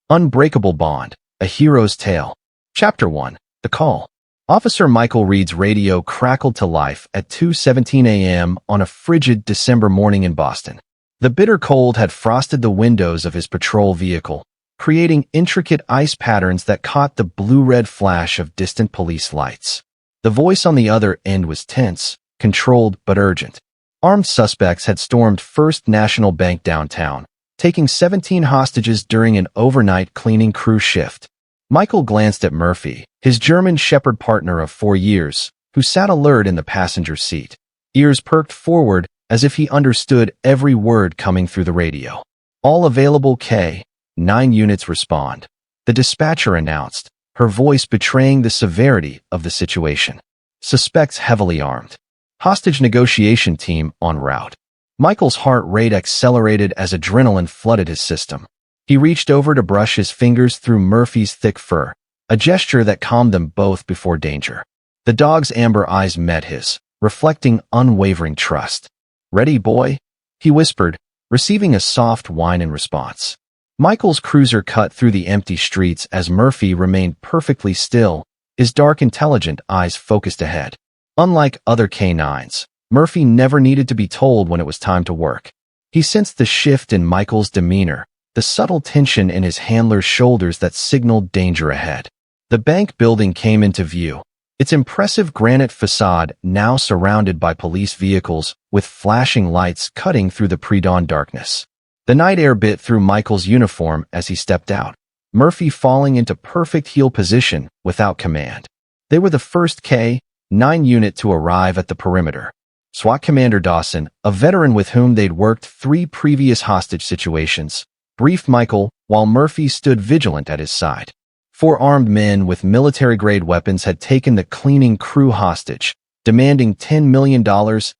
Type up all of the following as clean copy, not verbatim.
Unbreakable Bond, A Hero's Tale. Chapter 1. The Call. Officer Michael Reed's radio crackled to life at 2:17 a.m. on a frigid December morning in Boston. The bitter cold had frosted the windows of his patrol vehicle, creating intricate ice patterns that caught the blue-red flash of distant police lights. The voice on the other end was tense, controlled but urgent. Armed suspects had stormed First National Bank downtown, taking 17 hostages during an overnight cleaning crew shift. Michael glanced at Murphy, his German Shepherd partner of 4 years, who sat alert in the passenger seat, ears perked forward as if he understood every word coming through the radio. All available K-9 units respond, the dispatcher announced, her voice betraying the severity of the situation. Suspects heavily armed. Hostage negotiation team en route. Michael's heart rate accelerated as adrenaline flooded his system. He reached over to brush his fingers through Murphy's thick fur, a gesture that calmed them both before danger. The dog's amber eyes met his, reflecting unwavering trust. "Ready, boy?" he whispered, receiving a soft whine in response. Michael's cruiser cut through the empty streets as Murphy remained perfectly still, his dark, intelligent eyes focused ahead. Unlike other K9s, Murphy never needed to be told when it was time to work. He sensed the shift in Michael's demeanor, the subtle tension in his handler's shoulders that signaled danger ahead. The bank building came into view, its impressive granite facade now surrounded by police vehicles with flashing lights cutting through the pre-dawn darkness. The night air bit through Michael's uniform as he stepped out, Murphy falling into perfect heel position without command. They were the first K-9 unit to arrive at the perimeter. SWAT Commander Dawson, a veteran with whom they'd worked 3 previous hostage situations, briefed Michael while Murphy stood vigilant at his side. 4 armed men with military-grade weapons had taken the cleaning crew hostage, demanding $10 million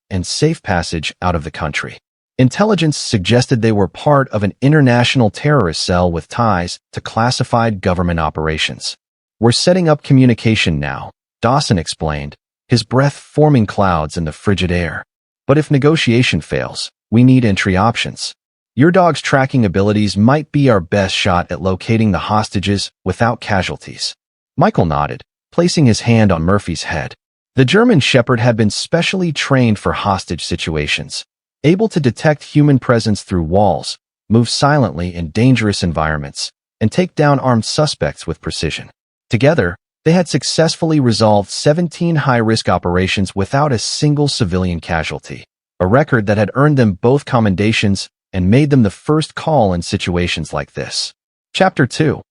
and safe passage out of the country. Intelligence suggested they were part of an international terrorist cell with ties to classified government operations. "We're setting up communication now," Dawson explained, his breath forming clouds in the frigid air. "But if negotiation fails, we need entry options. Your dog's tracking abilities might be our best shot at locating the hostages without casualties." Michael nodded, placing his hand on Murphy's head. The German Shepherd had been specially trained for hostage situations, able to detect human presence through walls, move silently in dangerous environments, and take down armed suspects with precision. Together, they had successfully resolved 17 high-risk operations without a single civilian casualty, a record that had earned them both commendations and made them the first call in situations like this. Chapter 2.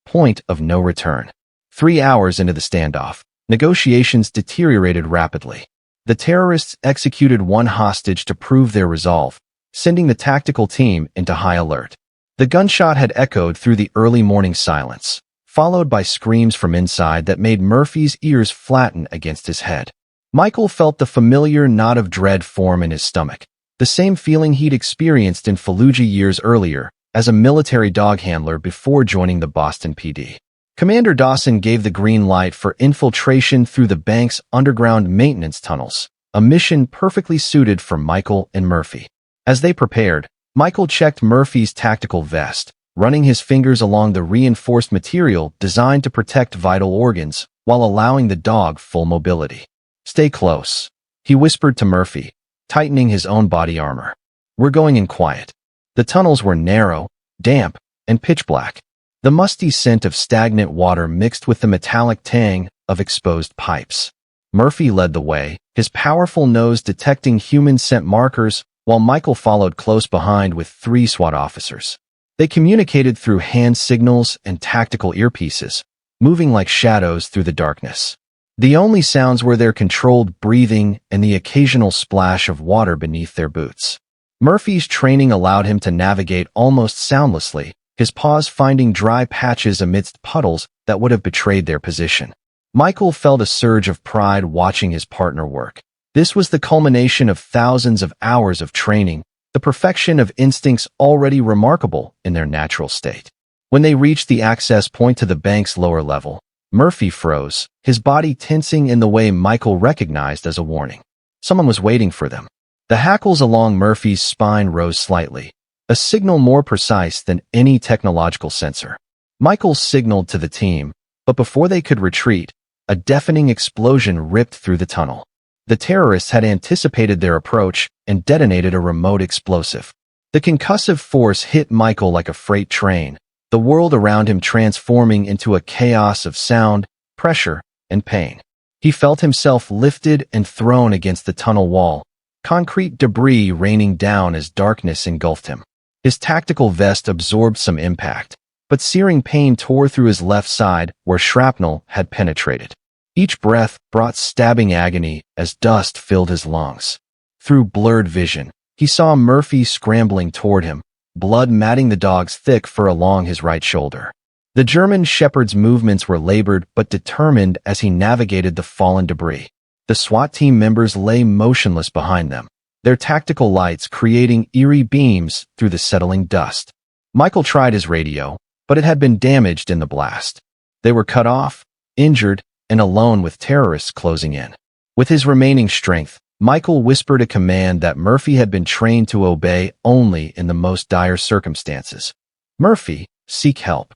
Point of No Return. 3 hours into the standoff, negotiations deteriorated rapidly. The terrorists executed one hostage to prove their resolve, sending the tactical team into high alert. The gunshot had echoed through the early morning silence, followed by screams from inside that made Murphy's ears flatten against his head. Michael felt the familiar knot of dread form in his stomach, the same feeling he'd experienced in Fallujah years earlier as a military dog handler before joining the Boston PD. Commander Dawson gave the green light for infiltration through the bank's underground maintenance tunnels, a mission perfectly suited for Michael and Murphy. As they prepared, Michael checked Murphy's tactical vest, running his fingers along the reinforced material designed to protect vital organs while allowing the dog full mobility. "Stay close," he whispered to Murphy, tightening his own body armor. "We're going in quiet." The tunnels were narrow, damp, and pitch black. The musty scent of stagnant water mixed with the metallic tang of exposed pipes. Murphy led the way, his powerful nose detecting human scent markers, while Michael followed close behind with 3 SWAT officers. They communicated through hand signals and tactical earpieces, moving like shadows through the darkness. The only sounds were their controlled breathing and the occasional splash of water beneath their boots. Murphy's training allowed him to navigate almost soundlessly, his paws finding dry patches amidst puddles that would have betrayed their position. Michael felt a surge of pride watching his partner work. This was the culmination of thousands of hours of training, the perfection of instincts already remarkable in their natural state. When they reached the access point to the bank's lower level, Murphy froze, his body tensing in the way Michael recognized as a warning. Someone was waiting for them. The hackles along Murphy's spine rose slightly, a signal more precise than any technological sensor. Michael signaled to the team, but before they could retreat, a deafening explosion ripped through the tunnel. The terrorists had anticipated their approach and detonated a remote explosive. The concussive force hit Michael like a freight train, the world around him transforming into a chaos of sound, pressure, and pain. He felt himself lifted and thrown against the tunnel wall, concrete debris raining down as darkness engulfed him. His tactical vest absorbed some impact, but searing pain tore through his left side where shrapnel had penetrated. Each breath brought stabbing agony as dust filled his lungs. Through blurred vision, he saw Murphy scrambling toward him, blood matting the dog's thick fur along his right shoulder. The German shepherd's movements were labored but determined as he navigated the fallen debris. The SWAT team members lay motionless behind them, their tactical lights creating eerie beams through the settling dust. Michael tried his radio, but it had been damaged in the blast. They were cut off, injured, and alone with terrorists closing in. With his remaining strength, Michael whispered a command that Murphy had been trained to obey only in the most dire circumstances. "Murphy, seek help."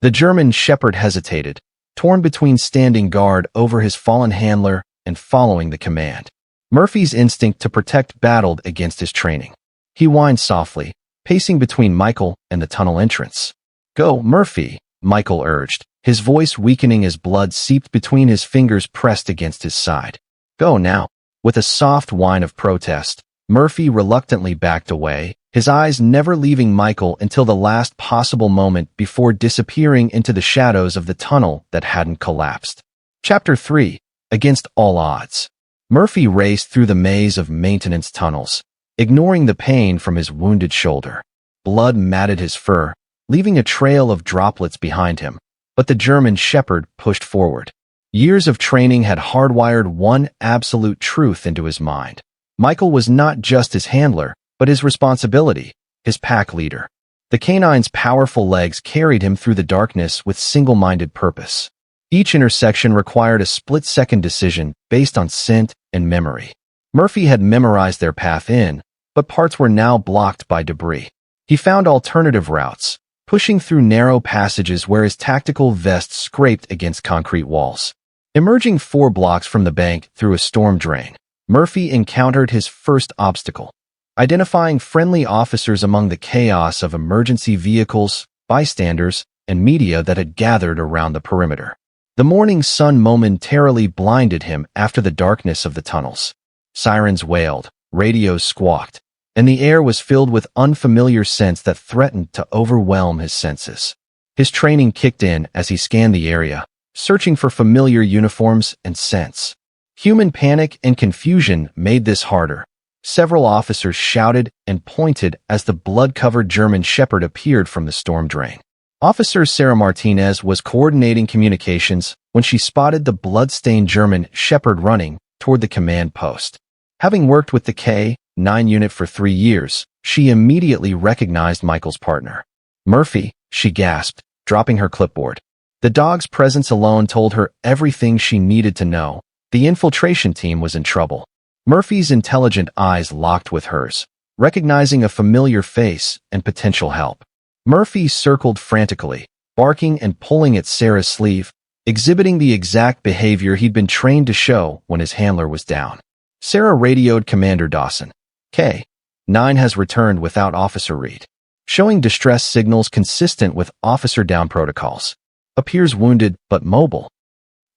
The German shepherd hesitated, torn between standing guard over his fallen handler and following the command. Murphy's instinct to protect battled against his training. He whined softly, pacing between Michael and the tunnel entrance. "Go, Murphy," Michael urged, his voice weakening as blood seeped between his fingers pressed against his side. "Go now." With a soft whine of protest, Murphy reluctantly backed away, his eyes never leaving Michael until the last possible moment before disappearing into the shadows of the tunnel that hadn't collapsed. Chapter 3. Against all odds. Murphy raced through the maze of maintenance tunnels, ignoring the pain from his wounded shoulder. Blood matted his fur, leaving a trail of droplets behind him, but the German shepherd pushed forward. Years of training had hardwired one absolute truth into his mind. Michael was not just his handler, but his responsibility, his pack leader. The canine's powerful legs carried him through the darkness with single-minded purpose. Each intersection required a split-second decision based on scent and memory. Murphy had memorized their path in, but parts were now blocked by debris. He found alternative routes, pushing through narrow passages where his tactical vest scraped against concrete walls. Emerging 4 blocks from the bank through a storm drain, Murphy encountered his first obstacle. Identifying friendly officers among the chaos of emergency vehicles, bystanders, and media that had gathered around the perimeter. The morning sun momentarily blinded him after the darkness of the tunnels. Sirens wailed, radios squawked, and the air was filled with unfamiliar scents that threatened to overwhelm his senses. His training kicked in as he scanned the area, searching for familiar uniforms and scents. Human panic and confusion made this harder. Several officers shouted and pointed as the blood-covered German shepherd appeared from the storm drain. Officer Sarah Martinez was coordinating communications when she spotted the blood-stained German shepherd running toward the command post. Having worked with the K-9 unit for 3 years, she immediately recognized Michael's partner. "Murphy," she gasped, dropping her clipboard. The dog's presence alone told her everything she needed to know. The infiltration team was in trouble. Murphy's intelligent eyes locked with hers, recognizing a familiar face and potential help. Murphy circled frantically, barking and pulling at Sarah's sleeve, exhibiting the exact behavior he'd been trained to show when his handler was down. Sarah radioed Commander Dawson. "K-9 has returned without Officer Reed, showing distress signals consistent with officer down protocols. Appears wounded but mobile."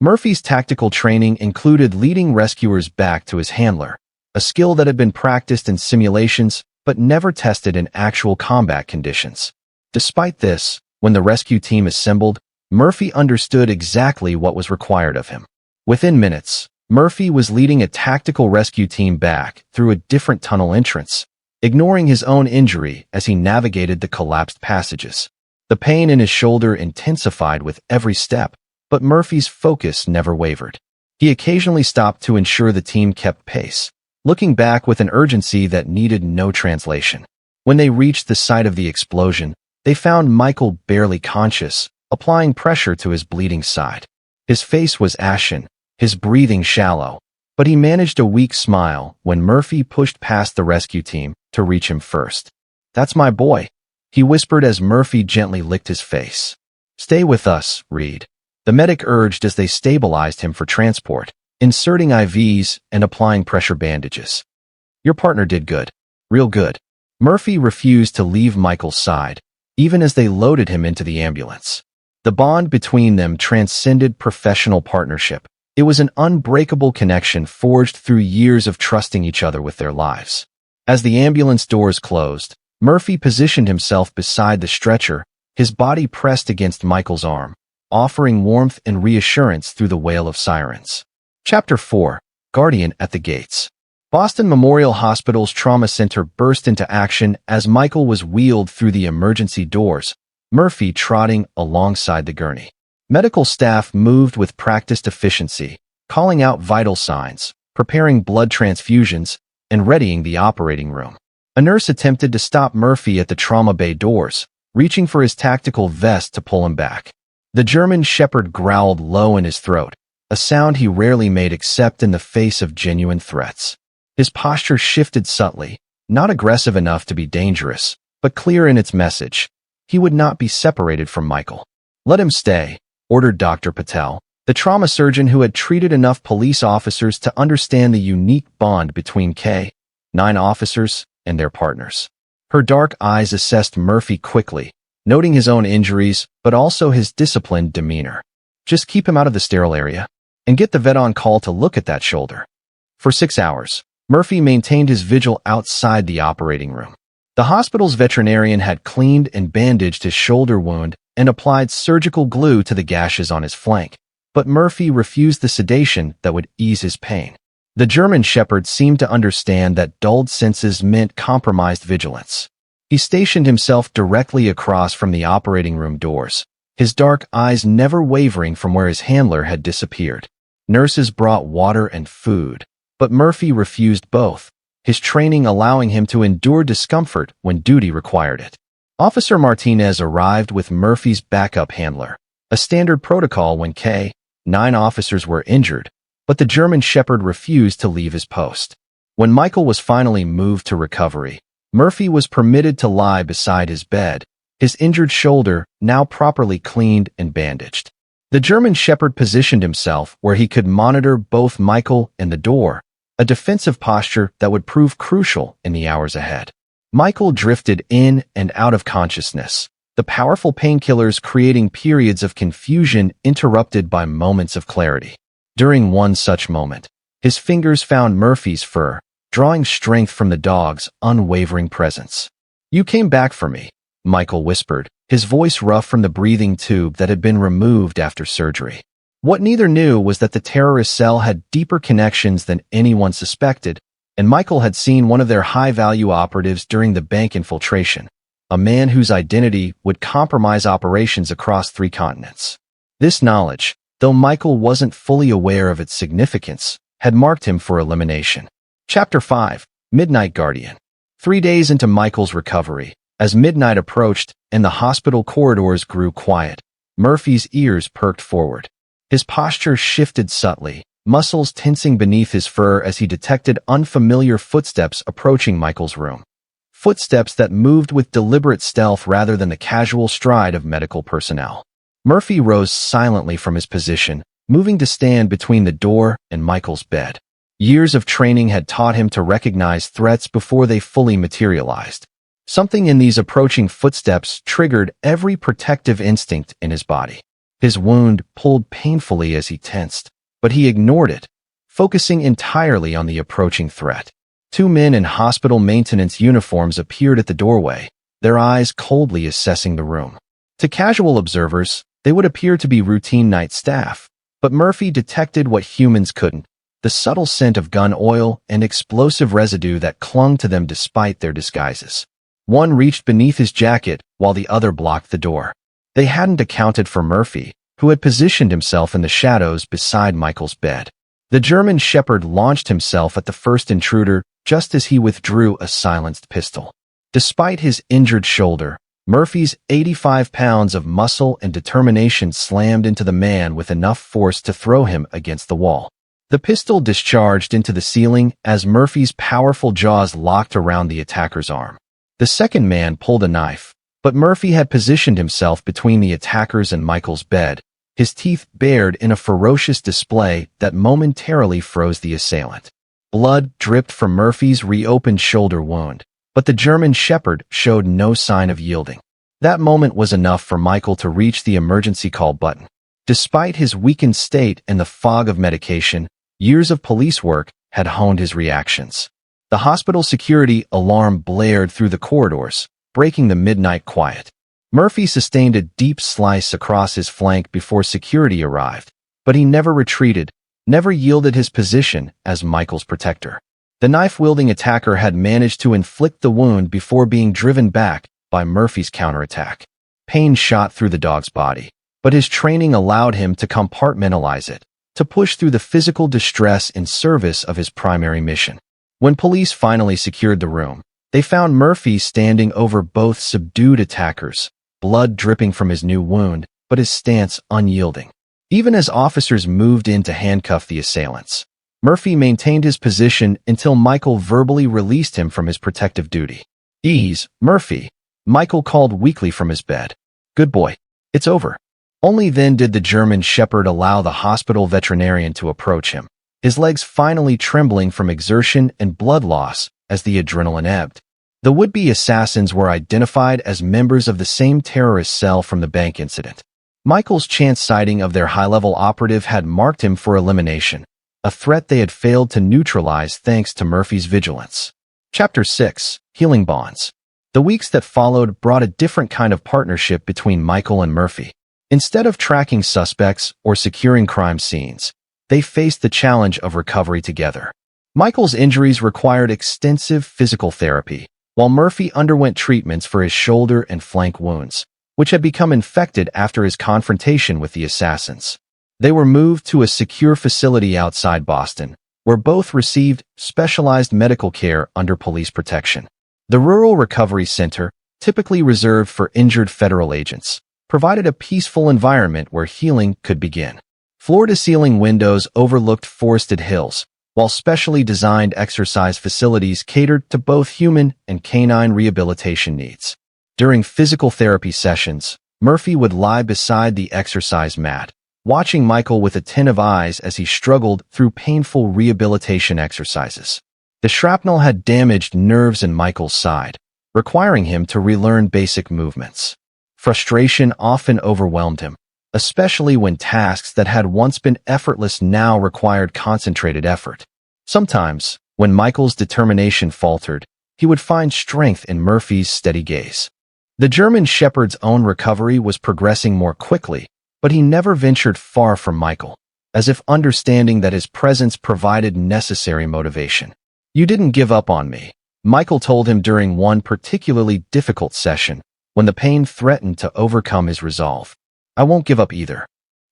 Murphy's tactical training included leading rescuers back to his handler, a skill that had been practiced in simulations but never tested in actual combat conditions. Despite this, when the rescue team assembled, Murphy understood exactly what was required of him. Within minutes, Murphy was leading a tactical rescue team back through a different tunnel entrance, ignoring his own injury as he navigated the collapsed passages. The pain in his shoulder intensified with every step, but Murphy's focus never wavered. He occasionally stopped to ensure the team kept pace, looking back with an urgency that needed no translation. When they reached the site of the explosion, they found Michael barely conscious, applying pressure to his bleeding side. His face was ashen, his breathing shallow, but he managed a weak smile when Murphy pushed past the rescue team to reach him first. "That's my boy," he whispered as Murphy gently licked his face. "Stay with us, Reed," the medic urged as they stabilized him for transport, inserting IVs and applying pressure bandages. "Your partner did good. Real good." Murphy refused to leave Michael's side, even as they loaded him into the ambulance. The bond between them transcended professional partnership. It was an unbreakable connection forged through years of trusting each other with their lives. As the ambulance doors closed, Murphy positioned himself beside the stretcher, his body pressed against Michael's arm, offering warmth and reassurance through the wail of sirens. Chapter 4. Guardian at the Gates. Boston Memorial Hospital's trauma center burst into action as Michael was wheeled through the emergency doors, Murphy trotting alongside the gurney. Medical staff moved with practiced efficiency, calling out vital signs, preparing blood transfusions, and readying the operating room. A nurse attempted to stop Murphy at the trauma bay doors, reaching for his tactical vest to pull him back. The German shepherd growled low in his throat, a sound he rarely made except in the face of genuine threats. His posture shifted subtly, not aggressive enough to be dangerous, but clear in its message. He would not be separated from Michael. "Let him stay," ordered Dr. Patel, the trauma surgeon who had treated enough police officers to understand the unique bond between K-9 officers and their partners. Her dark eyes assessed Murphy quickly, noting his own injuries, but also his disciplined demeanor. "Just keep him out of the sterile area, and get the vet on call to look at that shoulder." For 6 hours, Murphy maintained his vigil outside the operating room. The hospital's veterinarian had cleaned and bandaged his shoulder wound and applied surgical glue to the gashes on his flank, but Murphy refused the sedation that would ease his pain. The German shepherd seemed to understand that dulled senses meant compromised vigilance. He stationed himself directly across from the operating room doors, his dark eyes never wavering from where his handler had disappeared. Nurses brought water and food, but Murphy refused both, his training allowing him to endure discomfort when duty required it. Officer Martinez arrived with Murphy's backup handler, a standard protocol when K-9 officers were injured, but the German shepherd refused to leave his post. When Michael was finally moved to recovery, Murphy was permitted to lie beside his bed, his injured shoulder now properly cleaned and bandaged. The German shepherd positioned himself where he could monitor both Michael and the door, a defensive posture that would prove crucial in the hours ahead. Michael drifted in and out of consciousness, the powerful painkillers creating periods of confusion interrupted by moments of clarity. During one such moment, his fingers found Murphy's fur, drawing strength from the dog's unwavering presence. "You came back for me," Michael whispered, his voice rough from the breathing tube that had been removed after surgery. What neither knew was that the terrorist cell had deeper connections than anyone suspected, and Michael had seen one of their high-value operatives during the bank infiltration, a man whose identity would compromise operations across 3 continents. This knowledge, though Michael wasn't fully aware of its significance, had marked him for elimination. Chapter 5. Midnight Guardian. 3 days into Michael's recovery, as midnight approached and the hospital corridors grew quiet, Murphy's ears perked forward. His posture shifted subtly, muscles tensing beneath his fur as he detected unfamiliar footsteps approaching Michael's room. Footsteps that moved with deliberate stealth rather than the casual stride of medical personnel. Murphy rose silently from his position, moving to stand between the door and Michael's bed. Years of training had taught him to recognize threats before they fully materialized. Something in these approaching footsteps triggered every protective instinct in his body. His wound pulled painfully as he tensed, but he ignored it, focusing entirely on the approaching threat. 2 men in hospital maintenance uniforms appeared at the doorway, their eyes coldly assessing the room. To casual observers, they would appear to be routine night staff, but Murphy detected what humans couldn't, the subtle scent of gun oil and explosive residue that clung to them despite their disguises. One reached beneath his jacket while the other blocked the door. They hadn't accounted for Murphy, who had positioned himself in the shadows beside Michael's bed. The German shepherd launched himself at the first intruder just as he withdrew a silenced pistol. Despite his injured shoulder, Murphy's 85 pounds of muscle and determination slammed into the man with enough force to throw him against the wall. The pistol discharged into the ceiling as Murphy's powerful jaws locked around the attacker's arm. The second man pulled a knife, But Murphy had positioned himself between the attackers and Michael's bed, his teeth bared in a ferocious display that momentarily froze the assailant. Blood dripped from Murphy's reopened shoulder wound, but the German Shepherd showed no sign of yielding. That moment was enough for Michael to reach the emergency call button. Despite his weakened state and the fog of medication, years of police work had honed his reactions. The hospital security alarm blared through the corridors, breaking the midnight quiet. Murphy sustained a deep slice across his flank before security arrived, but he never retreated, never yielded his position as Michael's protector. The knife-wielding attacker had managed to inflict the wound before being driven back by Murphy's counterattack. Pain shot through the dog's body, but his training allowed him to compartmentalize it, to push through the physical distress in service of his primary mission. When police finally secured the room, they found Murphy standing over both subdued attackers, blood dripping from his new wound, but his stance unyielding. Even as officers moved in to handcuff the assailants, Murphy maintained his position until Michael verbally released him from his protective duty. "Ease, Murphy," Michael called weakly from his bed. "Good boy. It's over." Only then did the German Shepherd allow the hospital veterinarian to approach him, his legs finally trembling from exertion and blood loss as the adrenaline ebbed. The would-be assassins were identified as members of the same terrorist cell from the bank incident. Michael's chance sighting of their high-level operative had marked him for elimination, a threat they had failed to neutralize thanks to Murphy's vigilance. Chapter 6: Healing Bonds. The weeks that followed brought a different kind of partnership between Michael and Murphy. Instead of tracking suspects or securing crime scenes, they faced the challenge of recovery together. Michael's injuries required extensive physical therapy, while Murphy underwent treatments for his shoulder and flank wounds, which had become infected after his confrontation with the assassins. They were moved to a secure facility outside Boston, where both received specialized medical care under police protection. The Rural Recovery Center, typically reserved for injured federal agents, provided a peaceful environment where healing could begin. Floor-to-ceiling windows overlooked forested hills, while specially designed exercise facilities catered to both human and canine rehabilitation needs. During physical therapy sessions, Murphy would lie beside the exercise mat, watching Michael with attentive eyes as he struggled through painful rehabilitation exercises. The shrapnel had damaged nerves in Michael's side, requiring him to relearn basic movements. Frustration often overwhelmed him, especially when tasks that had once been effortless now required concentrated effort. Sometimes, when Michael's determination faltered, he would find strength in Murphy's steady gaze. The German Shepherd's own recovery was progressing more quickly, but he never ventured far from Michael, as if understanding that his presence provided necessary motivation. "You didn't give up on me," Michael told him during one particularly difficult session, when the pain threatened to overcome his resolve. "I won't give up either."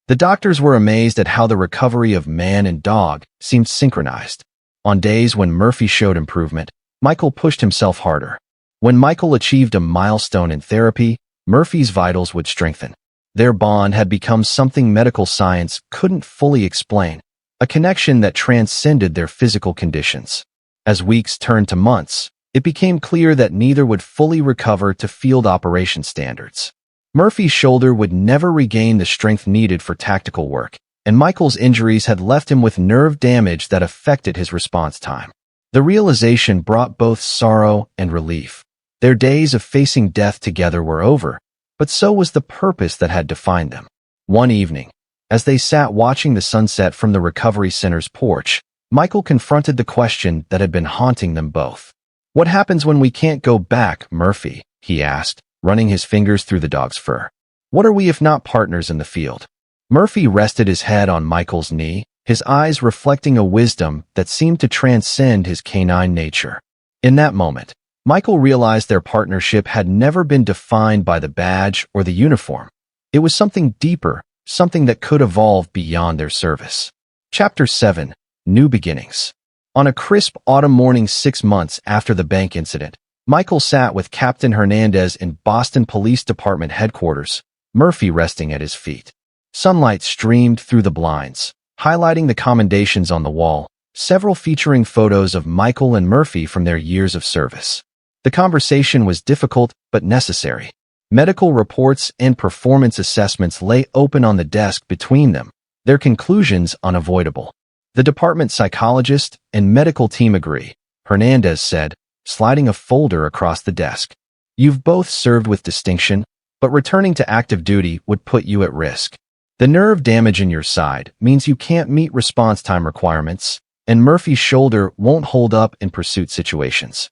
The doctors were amazed at how the recovery of man and dog seemed synchronized. On days when Murphy showed improvement, Michael pushed himself harder. When Michael achieved a milestone in therapy, Murphy's vitals would strengthen. Their bond had become something medical science couldn't fully explain, a connection that transcended their physical conditions. As weeks turned to months, it became clear that neither would fully recover to field operation standards. Murphy's shoulder would never regain the strength needed for tactical work, and Michael's injuries had left him with nerve damage that affected his response time. The realization brought both sorrow and relief. Their days of facing death together were over, but so was the purpose that had defined them. One evening, as they sat watching the sunset from the recovery center's porch, Michael confronted the question that had been haunting them both. "What happens when we can't go back, Murphy?" he asked, running his fingers through the dog's fur. "What are we if not partners in the field?" Murphy rested his head on Michael's knee, his eyes reflecting a wisdom that seemed to transcend his canine nature. In that moment, Michael realized their partnership had never been defined by the badge or the uniform. It was something deeper, something that could evolve beyond their service. Chapter 7: New Beginnings. On a crisp autumn morning 6 months after the bank incident, Michael sat with Captain Hernandez in Boston Police Department headquarters, Murphy resting at his feet. Sunlight streamed through the blinds, highlighting the commendations on the wall, several featuring photos of Michael and Murphy from their years of service. The conversation was difficult but necessary. Medical reports and performance assessments lay open on the desk between them, their conclusions unavoidable. The department psychologist and medical team agree, Hernandez said, sliding a folder across the desk. You've both served with distinction, but returning to active duty would put you at risk. The nerve damage in your side means you can't meet response time requirements, and Murphy's shoulder won't hold up in pursuit situations.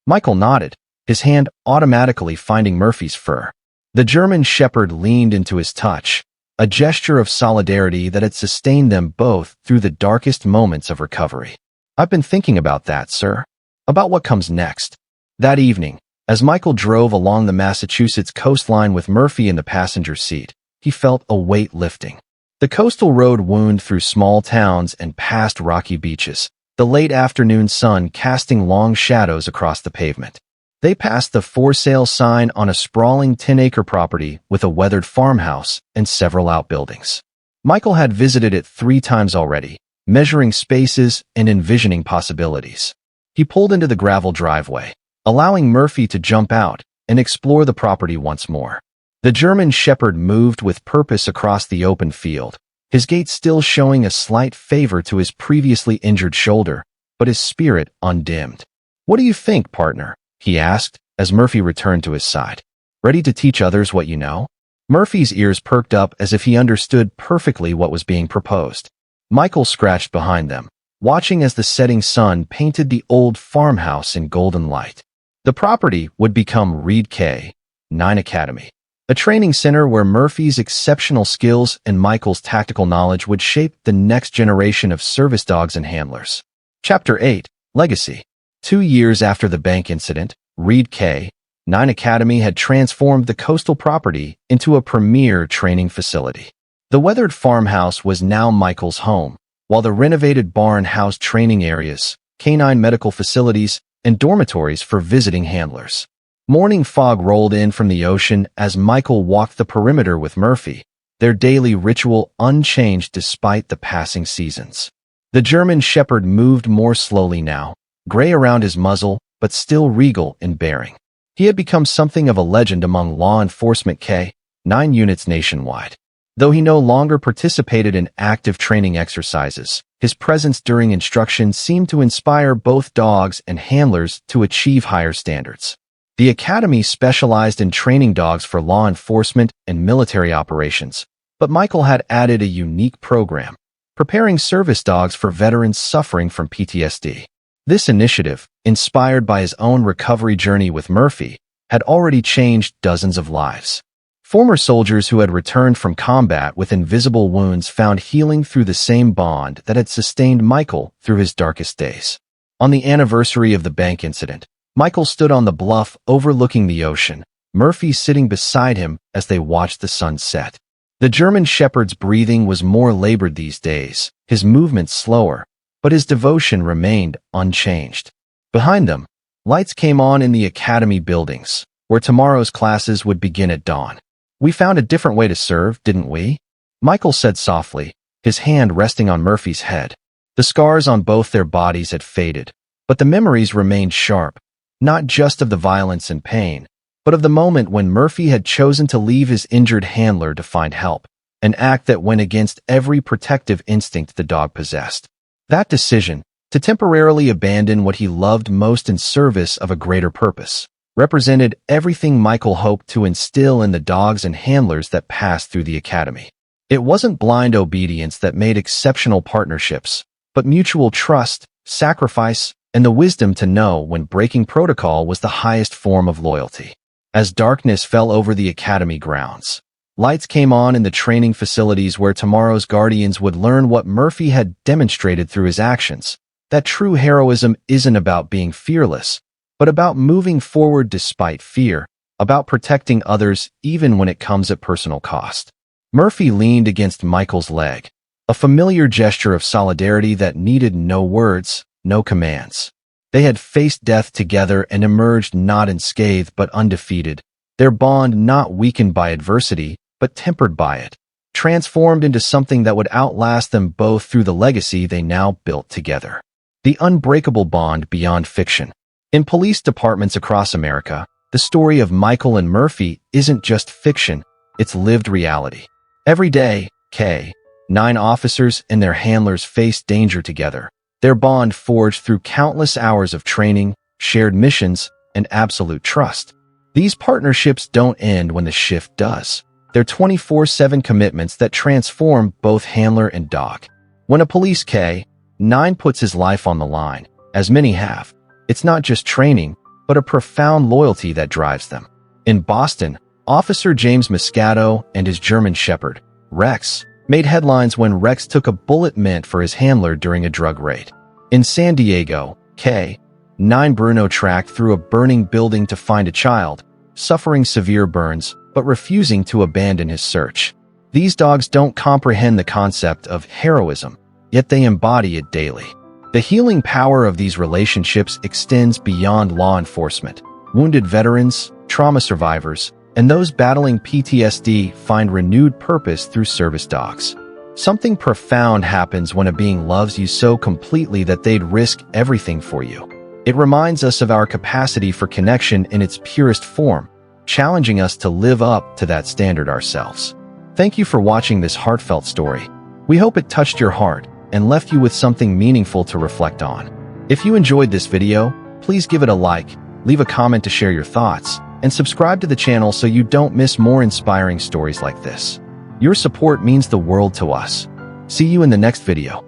Michael nodded, his hand automatically finding Murphy's fur. The German shepherd leaned into his touch, a gesture of solidarity that had sustained them both through the darkest moments of recovery. I've been thinking about that, sir. About what comes next. That evening, as Michael drove along the Massachusetts coastline with Murphy in the passenger seat, he felt a weight lifting. The coastal road wound through small towns and past rocky beaches, the late afternoon sun casting long shadows across the pavement. They passed the for sale sign on a sprawling 10-acre property with a weathered farmhouse and several outbuildings. Michael had visited it 3 times already, measuring spaces and envisioning possibilities. He pulled into the gravel driveway, allowing Murphy to jump out and explore the property once more. The German shepherd moved with purpose across the open field, his gait still showing a slight favor to his previously injured shoulder, but his spirit undimmed. What do you think, partner? He asked, as Murphy returned to his side. Ready to teach others what you know? Murphy's ears perked up as if he understood perfectly what was being proposed. Michael scratched behind them, watching as the setting sun painted the old farmhouse in golden light. The property would become Reed K-9 Academy, a training center where Murphy's exceptional skills and Michael's tactical knowledge would shape the next generation of service dogs and handlers. Chapter 8, Legacy. 2 years after the bank incident, Reed K-9 Academy had transformed the coastal property into a premier training facility. The weathered farmhouse was now Michael's home, while the renovated barn housed training areas, canine medical facilities, and dormitories for visiting handlers. Morning fog rolled in from the ocean as Michael walked the perimeter with Murphy, their daily ritual unchanged despite the passing seasons. The German shepherd moved more slowly now, gray around his muzzle, but still regal in bearing. He had become something of a legend among law enforcement K-9 units nationwide. Though he no longer participated in active training exercises, his presence during instruction seemed to inspire both dogs and handlers to achieve higher standards. The academy specialized in training dogs for law enforcement and military operations, but Michael had added a unique program, preparing service dogs for veterans suffering from PTSD. This initiative, inspired by his own recovery journey with Murphy, had already changed dozens of lives. Former soldiers who had returned from combat with invisible wounds found healing through the same bond that had sustained Michael through his darkest days. On the anniversary of the bank incident, Michael stood on the bluff overlooking the ocean, Murphy sitting beside him as they watched the sun set. The German shepherd's breathing was more labored these days, his movements slower, but his devotion remained unchanged. Behind them, lights came on in the academy buildings, where tomorrow's classes would begin at dawn. We found a different way to serve, didn't we? Michael said softly, his hand resting on Murphy's head. The scars on both their bodies had faded, but the memories remained sharp, not just of the violence and pain, but of the moment when Murphy had chosen to leave his injured handler to find help, an act that went against every protective instinct the dog possessed. That decision, to temporarily abandon what he loved most in service of a greater purpose, represented everything Michael hoped to instill in the dogs and handlers that passed through the academy. It wasn't blind obedience that made exceptional partnerships, but mutual trust, sacrifice, and the wisdom to know when breaking protocol was the highest form of loyalty. As darkness fell over the academy grounds, lights came on in the training facilities where tomorrow's guardians would learn what Murphy had demonstrated through his actions, that true heroism isn't about being fearless, but about moving forward despite fear, about protecting others even when it comes at personal cost. Murphy leaned against Michael's leg, a familiar gesture of solidarity that needed no words, no commands. They had faced death together and emerged not unscathed but undefeated, their bond not weakened by adversity, but tempered by it, transformed into something that would outlast them both through the legacy they now built together. The unbreakable bond beyond fiction. In police departments across America, The story of Michael and Murphy isn't just fiction, it's lived reality. Every day, K-9 officers and their handlers face danger together. Their bond forged through countless hours of training, shared missions, and absolute trust. These partnerships don't end when the shift does. They're 24/7 commitments that transform both handler and dog. When a police K-9 puts his life on the line, as many have, it's not just training, but a profound loyalty that drives them. In Boston, Officer James Moscato and his German Shepherd, Rex, made headlines when Rex took a bullet meant for his handler during a drug raid. In San Diego, K-9 Bruno tracked through a burning building to find a child, suffering severe burns, but refusing to abandon his search. These dogs don't comprehend the concept of heroism, yet they embody it daily. The healing power of these relationships extends beyond law enforcement. Wounded veterans, trauma survivors, and those battling PTSD find renewed purpose through service dogs. Something profound happens when a being loves you so completely that they'd risk everything for you. It reminds us of our capacity for connection in its purest form, challenging us to live up to that standard ourselves. Thank you for watching this heartfelt story. We hope it touched your heart and left you with something meaningful to reflect on. If you enjoyed this video, please give it a like, leave a comment to share your thoughts, and subscribe to the channel so you don't miss more inspiring stories like this. Your support means the world to us. See you in the next video.